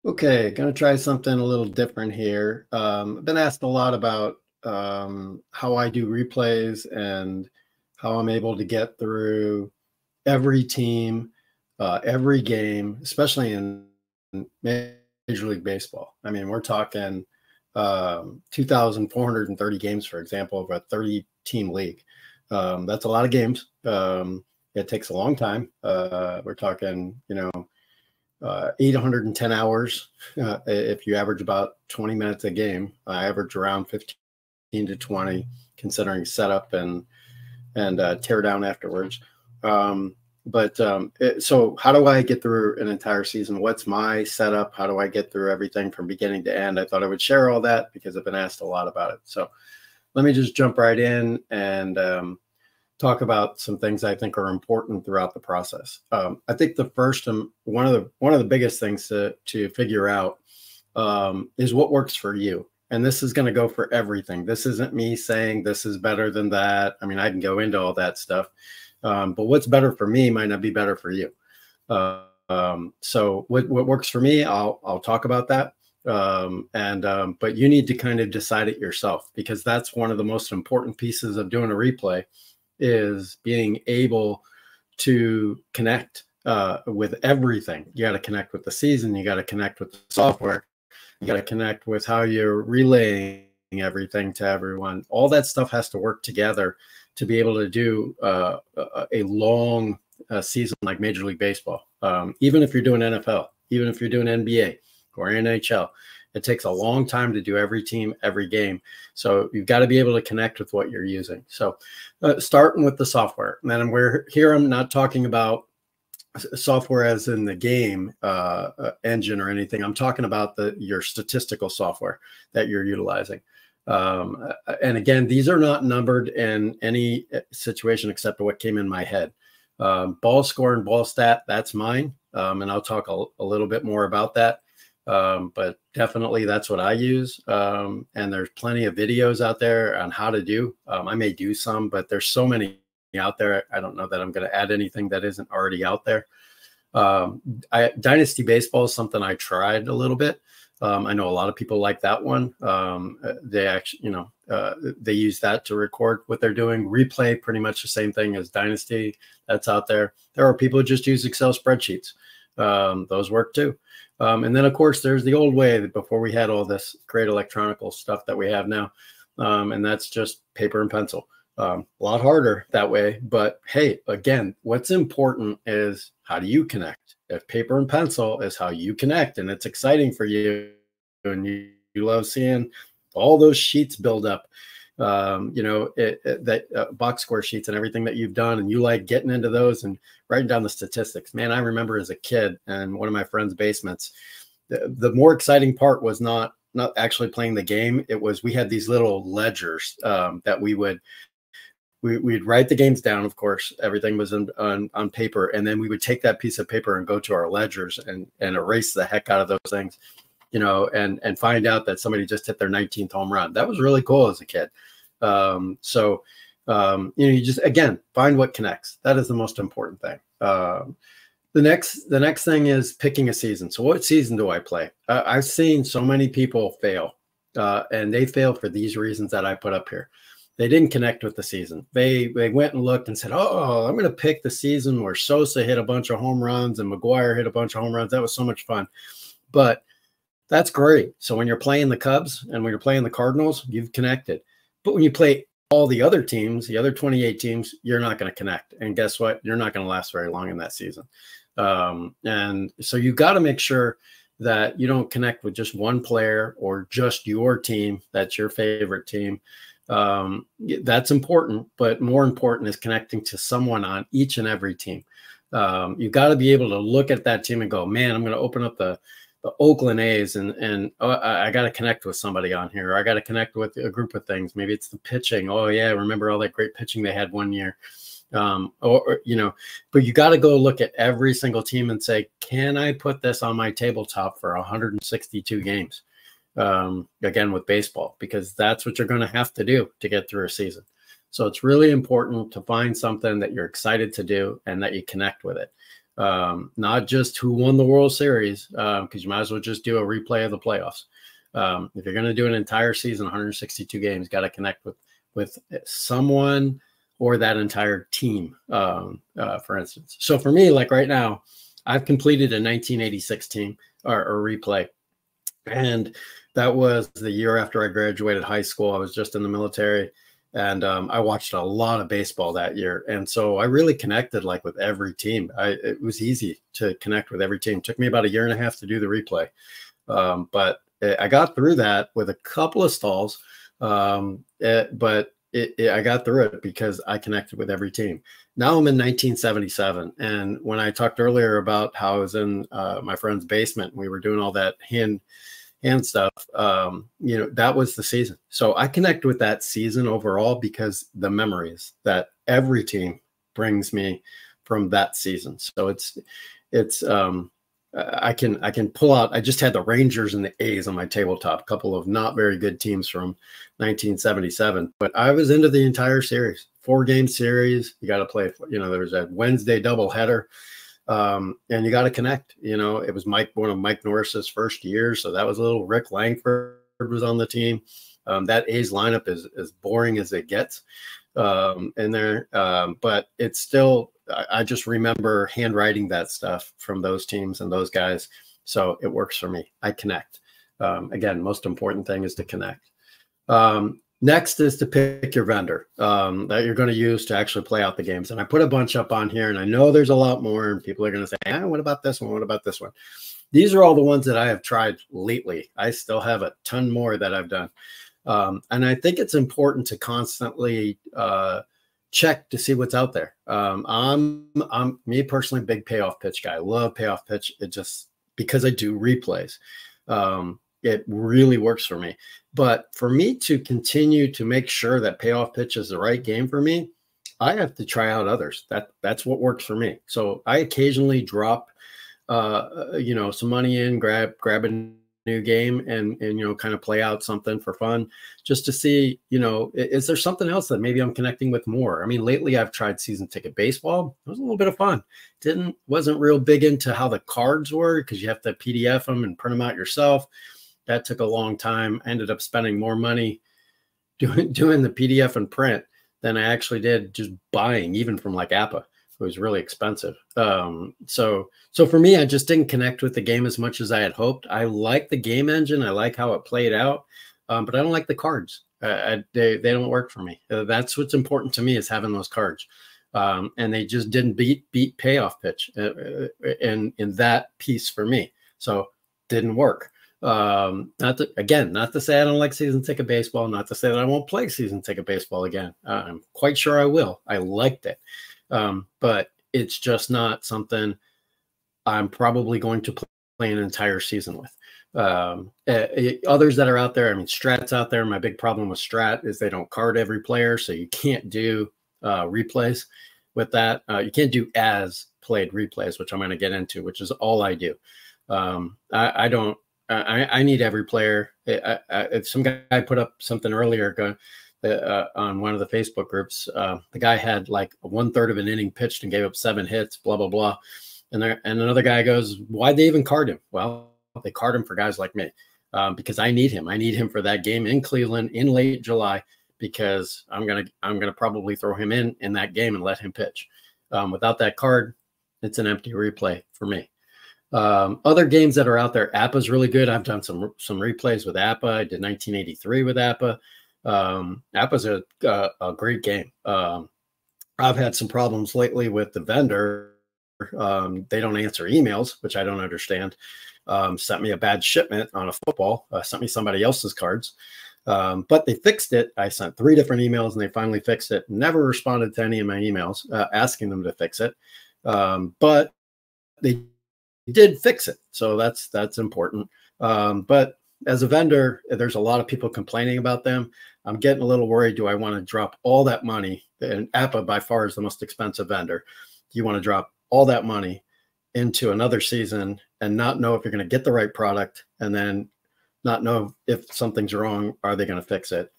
Okay, gonna try something a little different here. I've been asked a lot about how I do replays and how I'm able to get through every team, every game, especially in Major League Baseball. I mean, we're talking 2,430 games, for example, of a 30-team league. That's a lot of games. It takes a long time. We're talking, 810 hours. If you average about 20 minutes a game, I average around 15 to 20, considering setup and tear down afterwards. So how do I get through an entire season? What's my setup? How do I get through everything from beginning to end? I thought I would share all that because I've been asked a lot about it. So let me just jump right in and talk about some things I think are important throughout the process. I think the first and one of the biggest things to figure out is what works for you. And this is going to go for everything. This isn't me saying this is better than that. I mean, I can go into all that stuff, but what's better for me might not be better for you. So what works for me, I'll talk about that. But you need to kind of decide it yourself, because that's one of the most important pieces of doing a replay, is being able to connect with everything. You got to connect with the season. You got to connect with the software. You got to connect with how you're relaying everything to everyone. All that stuff has to work together to be able to do a long season like Major League Baseball. Even if you're doing NFL, even if you're doing NBA or NHL, it takes a long time to do every team, every game. So you've got to be able to connect with what you're using. So starting with the software. And then I'm not talking about software as in the game engine or anything. I'm talking about your statistical software that you're utilizing. And again, these are not numbered in any situation except what came in my head. Ball score and ball stat, that's mine. And I'll talk a little bit more about that. But definitely that's what I use. And there's plenty of videos out there on how to do. I may do some, but there's so many out there. I don't know that I'm going to add anything that isn't already out there. Dynasty Baseball is something I tried a little bit. I know a lot of people like that one. They actually, they use that to record what they're doing. Replay, pretty much the same thing as Dynasty. That's out there. There are people who just use Excel spreadsheets. Those work too. And then, of course, there's the old way before we had all this great electronic stuff that we have now. And that's just paper and pencil. A lot harder that way. But hey, again, what's important is, how do you connect? If paper and pencil is how you connect and it's exciting for you, and you love seeing all those sheets build up, box score sheets and everything that you've done, and you like getting into those and writing down the statistics. Man, I remember as a kid in one of my friends' basements, the more exciting part was not actually playing the game. It was, we had these little ledgers that we'd write the games down. Of course, everything was on paper. And then we would take that piece of paper and go to our ledgers and erase the heck out of those things, and find out that somebody just hit their 19th home run. That was really cool as a kid. You just, again, find what connects. That is the most important thing. The next thing is picking a season. So what season do I play? I've seen so many people fail, and they fail for these reasons that I put up here. They didn't connect with the season. They went and looked and said, oh, I'm going to pick the season where Sosa hit a bunch of home runs and McGwire hit a bunch of home runs. That was so much fun. But that's great. So when you're playing the Cubs and when you're playing the Cardinals, you've connected. But when you play all the other teams, the other 28 teams, you're not going to connect. And guess what? You're not going to last very long in that season. And so you've got to make sure that you don't connect with just one player or just your team. That's your favorite team. That's important, but more important is connecting to someone on each and every team. You've got to be able to look at that team and go, man, I'm going to open up the Oakland A's and I got to connect with somebody on here. I got to connect with a group of things. Maybe it's the pitching. Oh yeah, remember all that great pitching they had one year. But you got to go look at every single team and say, can I put this on my tabletop for 162 games? Again, with baseball, because that's what you're going to have to do to get through a season. So it's really important to find something that you're excited to do and that you connect with it. not just who won the World Series, because you might as well just do a replay of the playoffs. If you're going to do an entire season, 162 games, got to connect with someone or that entire team, for instance. So for me, like right now, I've completed a 1986 team or replay. And that was the year after I graduated high school. I was just in the military, and I watched a lot of baseball that year. And so I really connected like with every team. It was easy to connect with every team. It took me about a year and a half to do the replay. But I got through that with a couple of stalls. But I got through it because I connected with every team. Now I'm in 1977. And when I talked earlier about how I was in my friend's basement, we were doing all that hand stuff, that was the season. So I connect with that season overall because the memories that every team brings me from that season. So I can pull out. I just had the Rangers and the A's on my tabletop, a couple of not very good teams from 1977, but I was into the entire series, 4-game series. You got to play, there was a Wednesday doubleheader, and you got to connect. It was one of Mike Norris's first years, so that was a little. Rick Langford was on the team. That A's lineup is as boring as it gets in there, but it's still. I just remember handwriting that stuff from those teams and those guys. So it works for me. I connect. Again, most important thing is to connect. Next is to pick your vendor that you're going to use to actually play out the games. And I put a bunch up on here, and I know there's a lot more, and people are going to say, what about this one? What about this one? These are all the ones that I have tried lately. I still have a ton more that I've done. And I think it's important to constantly check to see what's out there. I'm me personally, big payoff pitch guy. I love payoff pitch. It just, because I do replays, it really works for me. But for me to continue to make sure that payoff pitch is the right game for me, I have to try out others. That's what works for me. So I occasionally drop, some money in, grab a new game and kind of play out something for fun, just to see, is there something else that maybe I'm connecting with more? I mean, lately I've tried season ticket baseball. It was a little bit of fun. Wasn't real big into how the cards were, because you have to PDF them and print them out yourself. That took a long time. I ended up spending more money doing the PDF and print than I actually did just buying, even from like APA. It was really expensive. So for me, I just didn't connect with the game as much as I had hoped. I like the game engine. I like how it played out, but I don't like the cards. They don't work for me. That's what's important to me, is having those cards. And they just didn't beat payoff pitch in that piece for me. So didn't work. Not to say I don't like season ticket baseball, not to say that I won't play season ticket baseball again. I'm quite sure I will. I liked it. But it's just not something I'm probably going to play an entire season with. Others that are out there, I mean, Strat's out there. My big problem with Strat is they don't card every player, so you can't do replays with that. You can't do as played replays, which I'm going to get into, which is all I do. I need every player. Some guy put up something earlier going, on one of the Facebook groups. The guy had like 1/3 of an inning pitched and gave up 7 hits, blah, blah, blah. And another guy goes, why'd they even card him? Well, they card him for guys like me, because I need him. I need him for that game in Cleveland in late July, because I'm gonna probably throw him in that game and let him pitch. Without that card, it's an empty replay for me. Other games that are out there, APA's really good. I've done some replays with APA. I did 1983 with APA. APA's a great game. I've had some problems lately with the vendor. They don't answer emails, which I don't understand. Sent me a bad shipment on a football, sent me somebody else's cards. But they fixed it. I sent 3 different emails and they finally fixed it. Never responded to any of my emails asking them to fix it. But they did fix it. So that's important. But as a vendor, there's a lot of people complaining about them. I'm getting a little worried. Do I want to drop all that money? And APA by far is the most expensive vendor. Do you want to drop all that money into another season and not know if you're going to get the right product, and then not know if something's wrong? Are they going to fix it?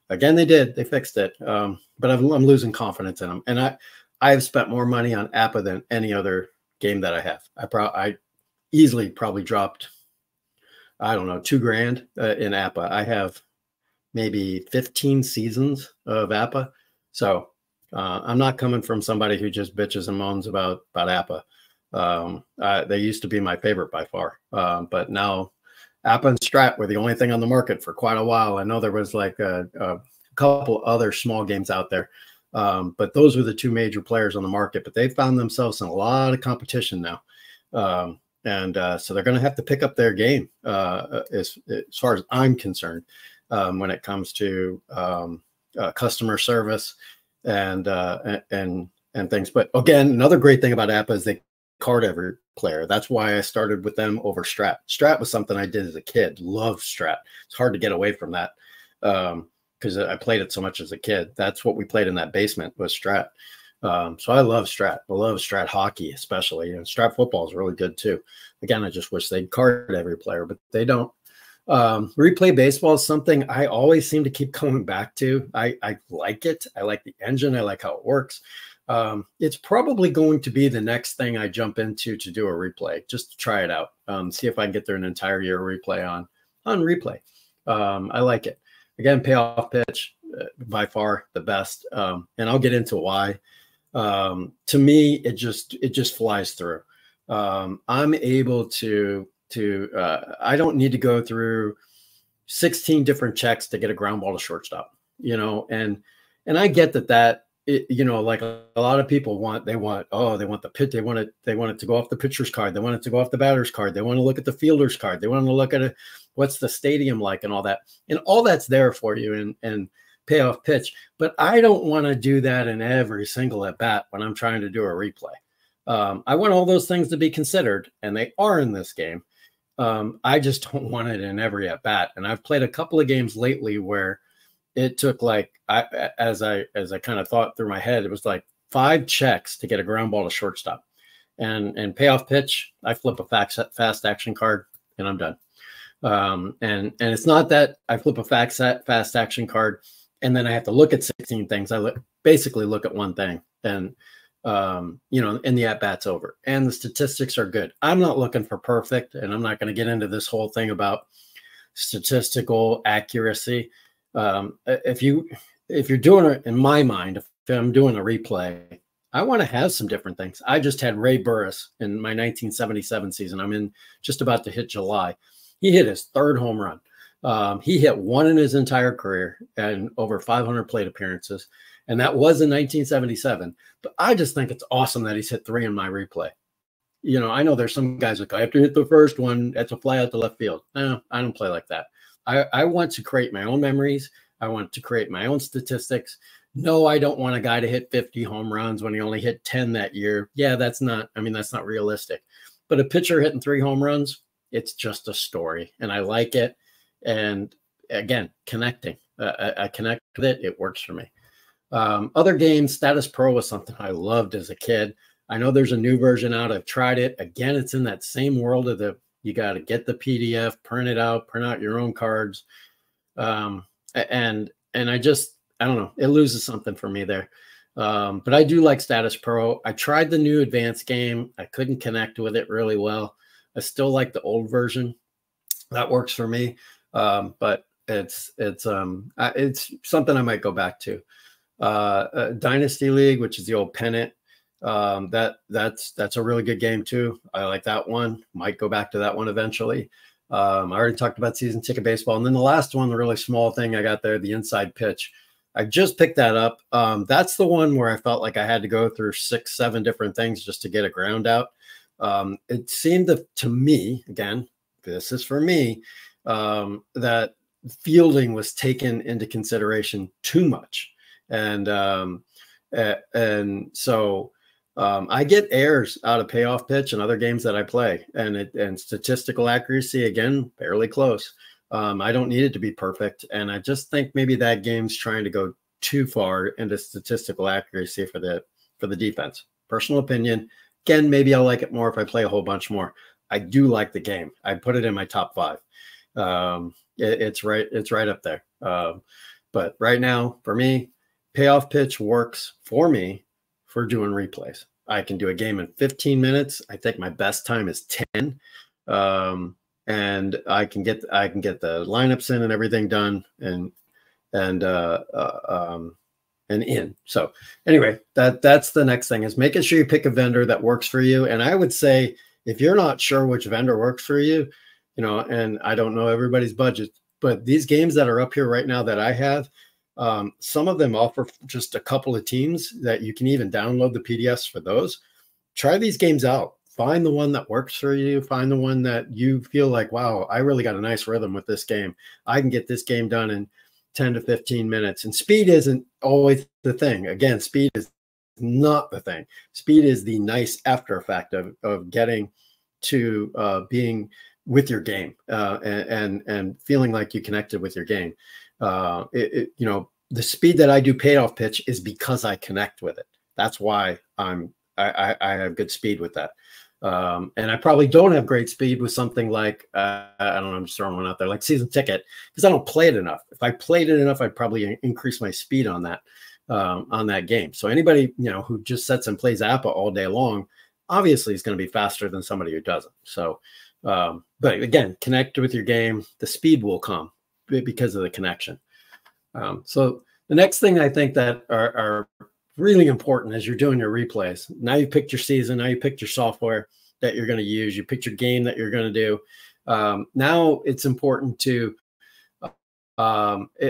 Again, they did. They fixed it. But I'm losing confidence in them. And I have spent more money on APA than any other game that I have. I easily probably dropped, I don't know, $2,000 in APBA. I have maybe 15 seasons of APBA. So I'm not coming from somebody who just bitches and moans about APBA. They used to be my favorite by far. But now APBA and Strat were the only thing on the market for quite a while. I know there was like a couple other small games out there. But those were the two major players on the market, but they found themselves in a lot of competition now. So they're going to have to pick up their game as far as I'm concerned when it comes to customer service and things. But again, another great thing about APBA is they card every player. That's why I started with them over Strat. Strat was something I did as a kid. Love Strat. It's hard to get away from that because I played it so much as a kid. That's what we played in that basement was Strat. So I love Strat. I love Strat hockey, especially. And Strat football is really good too. Again, I just wish they'd card every player, but they don't. Replay baseball is something I always seem to keep coming back to. I like it. I like the engine. I like how it works. It's probably going to be the next thing I jump into to do a replay, just to try it out. See if I can get there an entire year replay on replay. I like it. Again, payoff pitch, by far the best. And I'll get into why. To me, it just flies through. I'm able to I don't need to go through 16 different checks to get a ground ball to shortstop, and I get that like a lot of people they want the pitch. They want it to go off the pitcher's card. They want it to go off the batter's card. They want to look at the fielder's card. They want to look at what's the stadium like and all that. And all that's there for you and payoff pitch. But I don't want to do that in every single at bat when I'm trying to do a replay. I want all those things to be considered, and they are in this game. I just don't want it in every at bat. And I've played a couple of games lately where it took as I kind of thought through my head, it was like 5 checks to get a ground ball to shortstop. And payoff pitch, I flip a fast action card and I'm done. And it's not that I flip a fast action card and then I have to look at 16 things. I basically look at one thing, and and the at-bat's over. And the statistics are good. I'm not looking for perfect, and I'm not going to get into this whole thing about statistical accuracy. If you're doing it, in my mind, if I'm doing a replay, I want to have some different things. I just had Ray Burris in my 1977 season. I'm in just about to hit July. He hit his 3rd home run. He hit 1 in his entire career and over 500 plate appearances. And that was in 1977. But I just think it's awesome that he's hit 3 in my replay. I know there's some guys like, I have to hit the first one. That's a fly out to left field. No, I don't play like that. I want to create my own memories. I want to create my own statistics. No, I don't want a guy to hit 50 home runs when he only hit 10 that year. Yeah, that's not realistic. But a pitcher hitting 3 home runs, it's just a story. And I like it. And again, connecting. I connect with it. It works for me. Other games, Status Pro was something I loved as a kid. I know there's a new version out. I've tried it. Again, it's in that same world of you got to get the PDF, print it out, print out your own cards. And I don't know, it loses something for me there. But I do like Status Pro. I tried the new advanced game. I couldn't connect with it really well. I still like the old version. That works for me. But it's something I might go back to. Dynasty League, which is the old pennant. That's a really good game too. I like that one. Might go back to that one eventually. I already talked about season ticket baseball. And then the last one, the really small thing I got there, the inside pitch. I just picked that up. That's the one where I felt like I had to go through 6, 7 different things just to get a ground out. It seemed to me, again, this is for me, that fielding was taken into consideration too much. And so I get errors out of payoff pitch and other games that I play, and statistical accuracy, again, fairly close. I don't need it to be perfect. And I just think maybe that game's trying to go too far into statistical accuracy for the defense. Personal opinion. Again, maybe I'll like it more if I play a whole bunch more. I do like the game. I put it in my top 5. It's right up there. But right now, for me, payoff pitch works for me for doing replays. I can do a game in 15 minutes. I think my best time is 10. And I can get the lineups in and everything done and in. So anyway, that's the next thing, is making sure you pick a vendor that works for you. And I would say, if you're not sure which vendor works for you, and I don't know everybody's budget, but these games that are up here right now that I have, some of them offer just a couple of teams that you can even download the PDFs for those. Try these games out. Find the one that works for you. Find the one that you feel like, wow, I really got a nice rhythm with this game. I can get this game done in 10 to 15 minutes. And speed isn't always the thing. Again, speed is not the thing. Speed is the nice after effect of getting to being with your game and feeling like you connected with your game. The speed that I do payoff pitch is because I connect with it. That's why I have good speed with that. And I probably don't have great speed with something like, I don't know, I'm just throwing one out there, like Season Ticket, because I don't play it enough. If I played it enough, I'd probably increase my speed on that game. So anybody, who just sits and plays APBA all day long, obviously is going to be faster than somebody who doesn't. So, but again, connect with your game. The speed will come because of the connection. So the next thing I think that are really important as you're doing your replays. Now you picked your season. Now you picked your software that you're going to use. You picked your game that you're going to do. Now it's important to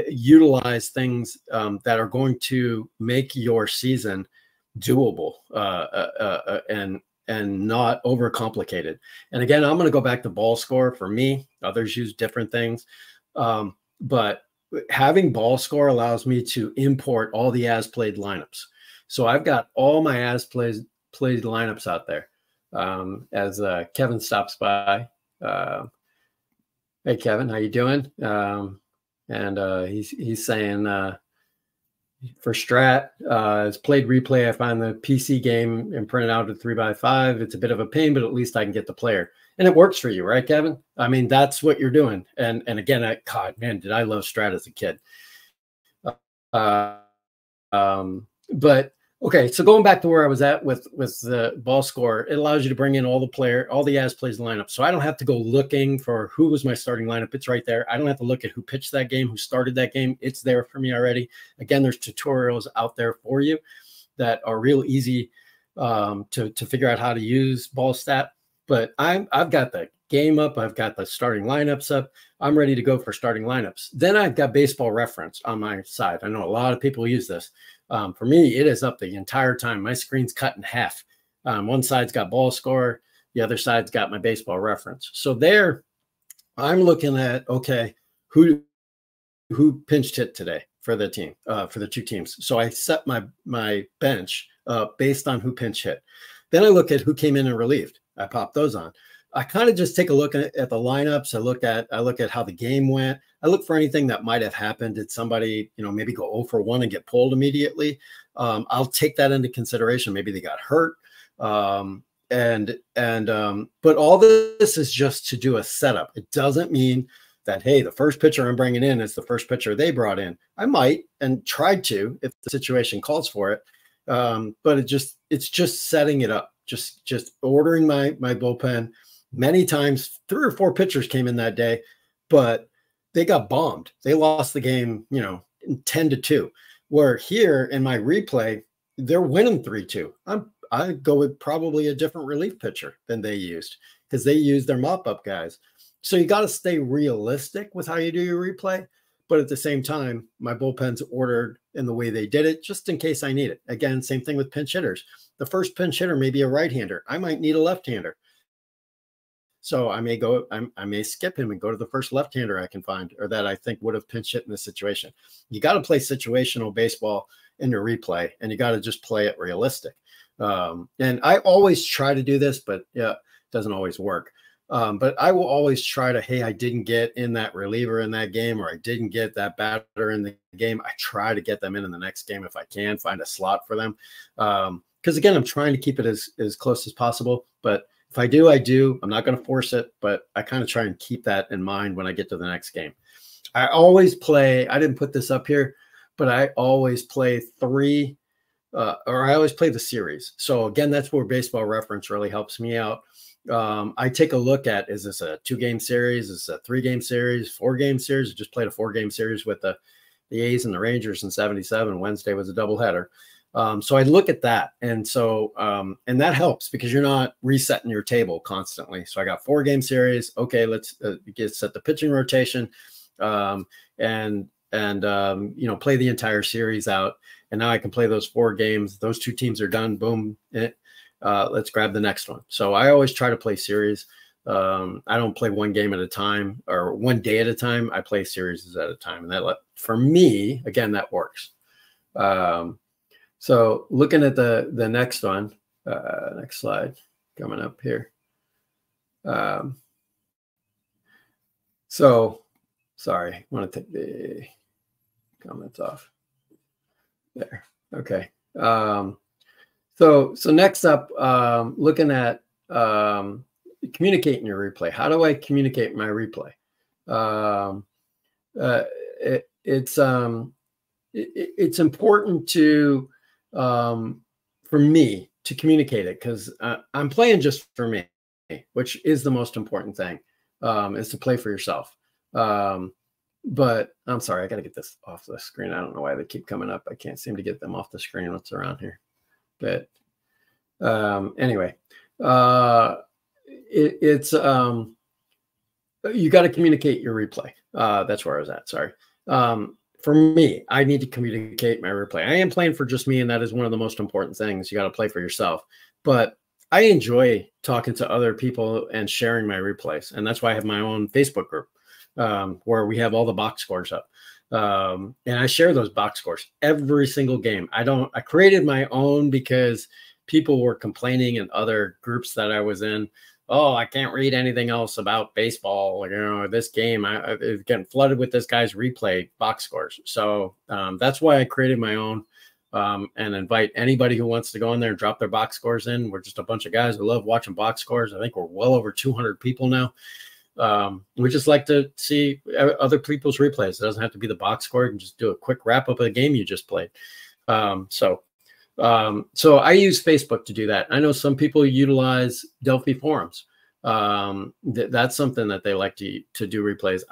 utilize things that are going to make your season doable and not overcomplicated. And again, I'm going to go back to ball score for me. Others use different things, but having ball score allows me to import all the as played lineups. So I've got all my as played lineups out there. As Kevin stops by. Hey Kevin, how you doing? And he's saying for Strat, it's played replay. I find the PC game and print it out at 3x5. It's a bit of a pain, but at least I can get the player. And it works for you, right, Kevin? I mean, that's what you're doing. And again, God, man, did I love Strat as a kid. But okay, so going back to where I was at with the ball score, it allows you to bring in all the as plays lineup. So I don't have to go looking for who was my starting lineup. It's right there. I don't have to look at who pitched that game, who started that game. It's there for me already. Again, there's tutorials out there for you that are real easy to figure out how to use ball stat. But I've got the game up. I've got the starting lineups up. I'm ready to go for starting lineups. Then I've got Baseball Reference on my side. I know a lot of people use this. For me, it is up the entire time. My screen's cut in half. One side's got ball score. The other side's got my Baseball Reference. So there, I'm looking at, okay, who pinched hit today for the team, for the two teams. So I set my bench based on who pinch hit. Then I look at who came in and relieved. I pop those on. I kind of just take a look at the lineups. I look at how the game went. I look for anything that might have happened. Did somebody, maybe go 0 for 1 and get pulled immediately? I'll take that into consideration. Maybe they got hurt. But all this is just to do a setup. It doesn't mean that, hey, the first pitcher I'm bringing in is the first pitcher they brought in. I might and tried to if the situation calls for it. But it's just setting it up. Just ordering my bullpen. Many times 3 or 4 pitchers came in that day, but they got bombed. They lost the game, 10-2. Where here in my replay, they're winning 3-2. I go with probably a different relief pitcher than they used because they used their mop-up guys. So you got to stay realistic with how you do your replay. But at the same time, my bullpen's ordered in the way they did it, just in case I need it. Again, same thing with pinch hitters. The first pinch hitter may be a right-hander. I might need a left-hander. So I may skip him and go to the first left-hander I can find, or that I think would have pinch hit in this situation. You got to play situational baseball in your replay, and you got to just play it realistic. And I always try to do this, but yeah, it doesn't always work. But I will always try to, hey, I didn't get in that reliever in that game, or I didn't get that batter in the game. I try to get them in the next game if I can, find a slot for them. Because again, I'm trying to keep it as close as possible. But if I do, I do. I'm not going to force it, but I kind of try and keep that in mind when I get to the next game. I always play, I didn't put this up here, but I always play 3 or I always play the series. So again, that's where Baseball Reference really helps me out. I take a look at, is this a 2-game series? Is this a 3-game series, 4-game series? I just played a 4-game series with the A's and the Rangers in '77. Wednesday was a doubleheader. So I look at that. And so, and that helps because you're not resetting your table constantly. So I got 4-game series. Okay, let's set the pitching rotation, and play the entire series out. And now I can play those 4 games. Those 2 teams are done. Boom. Let's grab the next one. So I always try to play series. I don't play 1 game at a time or 1 day at a time. I play series at a time. And that, for me, again, that works. So looking at the next one, next slide coming up here. So sorry, I want to take the comments off there. Okay. So next up, looking at communicating your replay. How do I communicate my replay? It's important to, for me to communicate it, because I'm playing just for me, which is the most important thing, is to play for yourself. But I'm sorry, I got to get this off the screen. I don't know why they keep coming up. I can't seem to get them off the screen. What's around here? But anyway, it's you got to communicate your replay. That's where I was at. Sorry. For me, I need to communicate my replay. I am playing for just me, and that is one of the most important things. You got to play for yourself. But I enjoy talking to other people and sharing my replays, and that's why I have my own Facebook group, where we have all the box scores up. And I share those box scores every single game. I created my own because people were complaining in other groups that I was in. Oh, I can't read anything else about baseball. This game, it's getting flooded with this guy's replay box scores. So that's why I created my own, and invite anybody who wants to go in there and drop their box scores in. We're just a bunch of guys who love watching box scores. I think we're well over 200 people now. We just like to see other people's replays. It doesn't have to be the box score. You can just do a quick wrap up of the game you just played. So I use Facebook to do that. I know some people utilize Delphi forums. That's something that they like to do replays.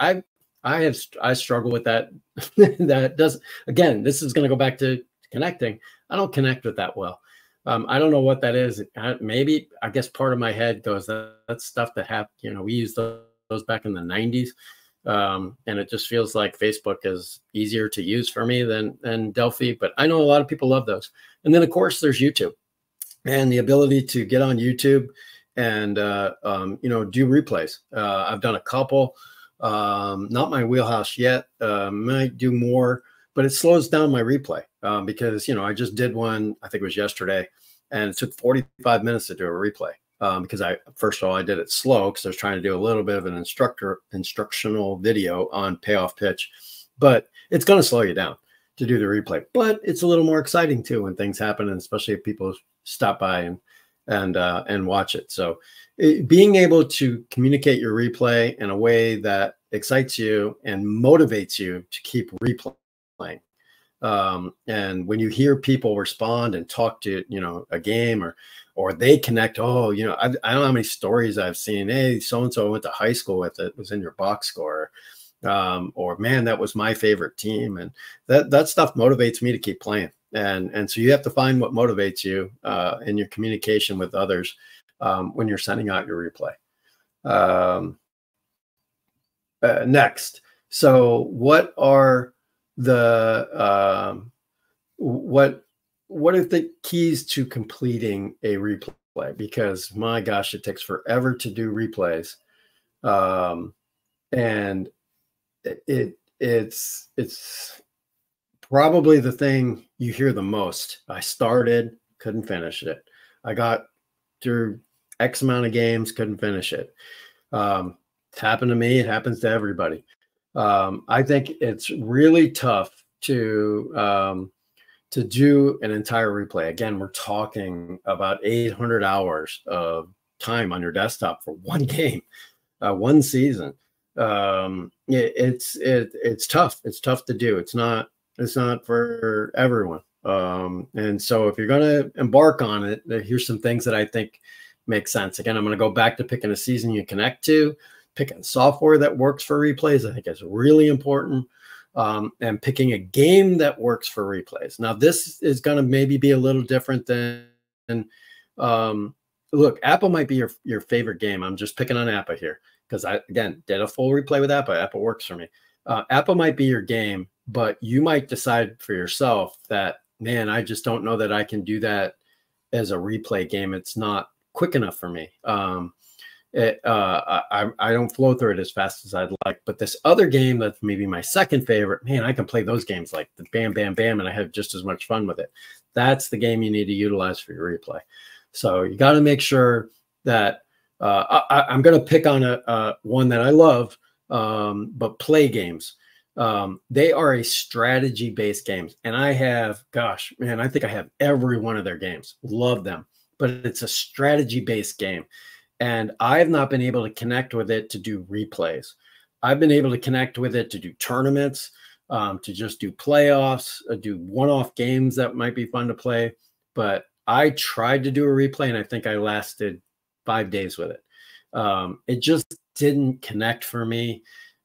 I struggle with that. That doesn't, again, this is going to go back to connecting. I don't connect with that well. I don't know what that is. Maybe, I guess part of my head goes, that's stuff that happened. We used those back in the 90s. And it just feels like Facebook is easier to use for me than Delphi, but I know a lot of people love those. And then of course there's YouTube, and the ability to get on YouTube and, do replays. I've done a couple, not my wheelhouse yet, might do more, but it slows down my replay, because, I just did one, I think it was yesterday, and it took 45 minutes to do a replay. Because first of all, I did it slow because I was trying to do a little bit of an instructional video on payoff pitch, but it's going to slow you down to do the replay. But it's a little more exciting too when things happen, and especially if people stop by and watch it. So being able to communicate your replay in a way that excites you and motivates you to keep replaying. And when you hear people respond and talk to, a game or they connect, I don't know how many stories I've seen. Hey, so-and-so I went to high school with, it was in your box score, or man, that was my favorite team. And that stuff motivates me to keep playing. And so you have to find what motivates you, in your communication with others, when you're sending out your replay. Next. So what are the what are the keys to completing a replay? Because my gosh, it takes forever to do replays, and it's probably the thing you hear the most. I started, couldn't finish it. I got through X amount of games, couldn't finish it. It's happened to me. It happens to everybody. I think it's really tough to do an entire replay. Again, we're talking about 800 hours of time on your desktop for one game, one season. It's tough. It's tough to do. It's not for everyone. And so if you're going to embark on it, here's some things that I think make sense. Again, I'm going to go back to picking a season you connect to, picking software that works for replays. I think is really important. And picking a game that works for replays. Now, this is going to maybe be a little different than, look, Apple might be your favorite game. I'm just picking on Apple here because I, again, did a full replay with Apple. Apple works for me. Apple might be your game, but you might decide for yourself that, man, I just don't know that I can do that as a replay game. It's not quick enough for me. I don't flow through it as fast as I'd like. But this other game that's maybe my second favorite, man, I can play those games like the bam, bam, bam, and I have just as much fun with it. That's the game you need to utilize for your replay. So you got to make sure that I'm going to pick on one that I love, but play games. They are a strategy-based games. And I have, gosh, man, I think I have every one of their games. Love them. But it's a strategy-based game. And I have not been able to connect with it to do replays. I've been able to connect with it to do tournaments, to just do playoffs, do one-off games that might be fun to play. But I tried to do a replay, and I think I lasted 5 days with it. It just didn't connect for me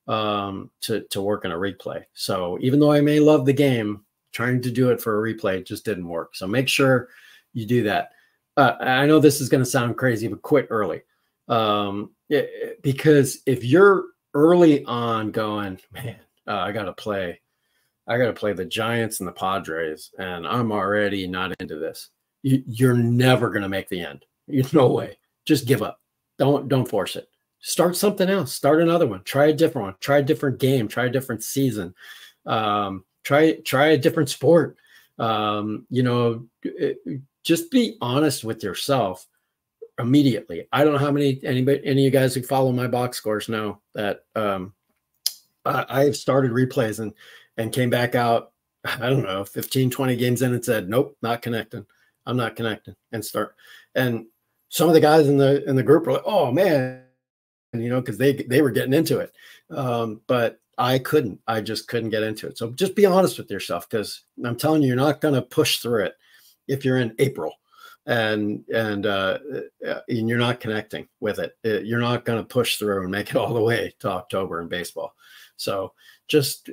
to work in a replay. So even though I may love the game, trying to do it for a replay just didn't work. So make sure you do that. I know this is going to sound crazy, but quit early. Because if you're early on going, man, I got to play the Giants and the Padres, and I'm already not into this. You're never going to make the end. No way. Just give up. Don't force it. Start something else. Start another one. Try a different one. Try a different game. Try a different season. Try a different sport. Just be honest with yourself immediately. I don't know how any of you guys who follow my box scores know that I've started replays and came back out, I don't know, 15, 20 games in and said, nope, not connecting. I'm not connecting. And some of the guys in the group were like, oh man, because they were getting into it. But I just couldn't get into it. So just be honest with yourself, because I'm telling you, you're not going to push through it if you're in April and you're not connecting with it. You're not going to push through and make it all the way to October in baseball. So just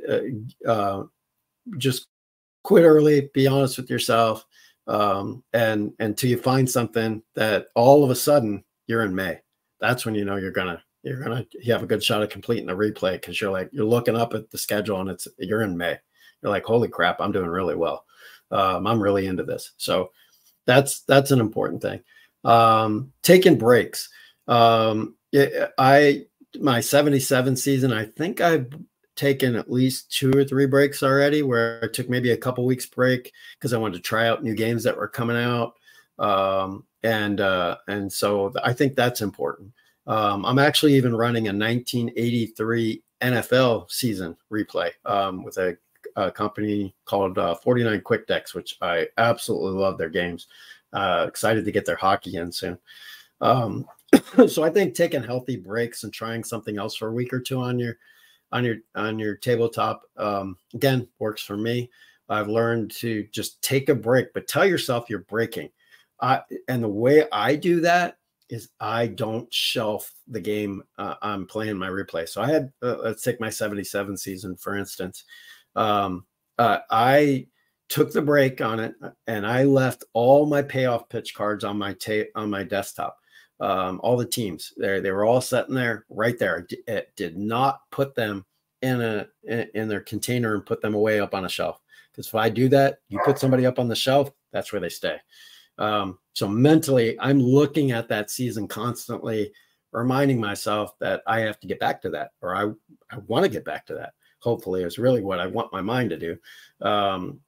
quit early, be honest with yourself. And until you find something that all of a sudden you're in May, that's when you know you have a good shot at completing the replay, because you're looking up at the schedule and you're in May. You're like, holy crap, I'm doing really well. I'm really into this. So that's an important thing. Taking breaks. My 77 season, I think I've taken at least 2 or 3 breaks already, where I took maybe a couple weeks break because I wanted to try out new games that were coming out. And so I think that's important. I'm actually even running a 1983 NFL season replay with a company called 49 Quick Decks, which I absolutely love their games. Excited to get their hockey in soon. So I think taking healthy breaks and trying something else for a week or two on your tabletop, again, works for me. I've learned to just take a break, but tell yourself you're breaking. And the way I do that is I don't shelf the game I'm playing my replay. So I had, let's take my 77 season, for instance. I took the break on it, and I left all my payoff pitch cards on my desktop. All the teams they were all sitting there right there. It did not put them in their container and put them away up on a shelf. Because if I do that, you put somebody up on the shelf, that's where they stay. So mentally, I'm looking at that season constantly, reminding myself that I have to get back to that, or I want to get back to that. Hopefully, is really what I want my mind to do,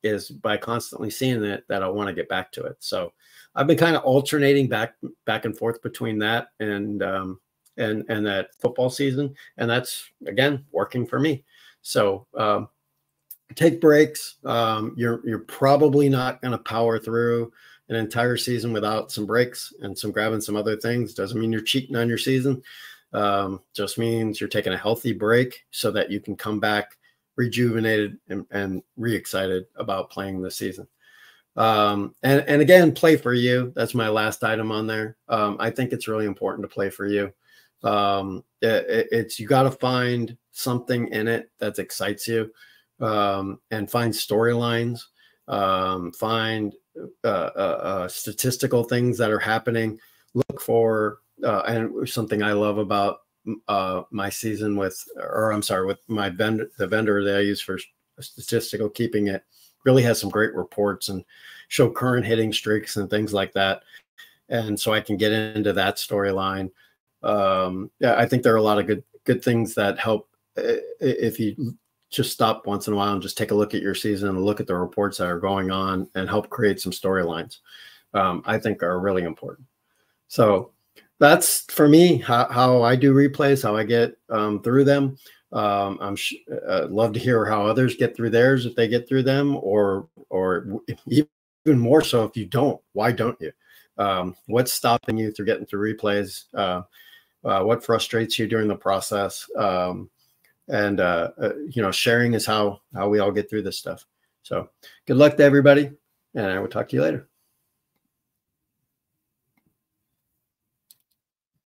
is by constantly seeing that I want to get back to it. So I've been kind of alternating back and forth between that and that football season, and that's, again, working for me. So take breaks. You're probably not going to power through an entire season without some breaks and grabbing some other things. Doesn't mean you're cheating on your season. Just means you're taking a healthy break so that you can come back rejuvenated and re-excited about playing this season. And again, play for you. That's my last item on there. I think it's really important to play for you. It's you got to find something in it that excites you, and find storylines, find statistical things that are happening. Look for and something I love about my season with, or I'm sorry, with my vendor, the vendor that I use for statistical keeping, it really has some great reports and show current hitting streaks and things like that. And so I can get into that storyline. Yeah, I think there are a lot of good things that help if you just stop once in a while and just take a look at your season and look at the reports that are going on and help create some storylines. I think are really important. So that's for me how I do replays, how I get through them. I'd love to hear how others get through theirs, if they get through them, or even more so if you don't. Why don't you? What's stopping you through getting through replays? What frustrates you during the process? And sharing is how we all get through this stuff. So good luck to everybody, and I will talk to you later.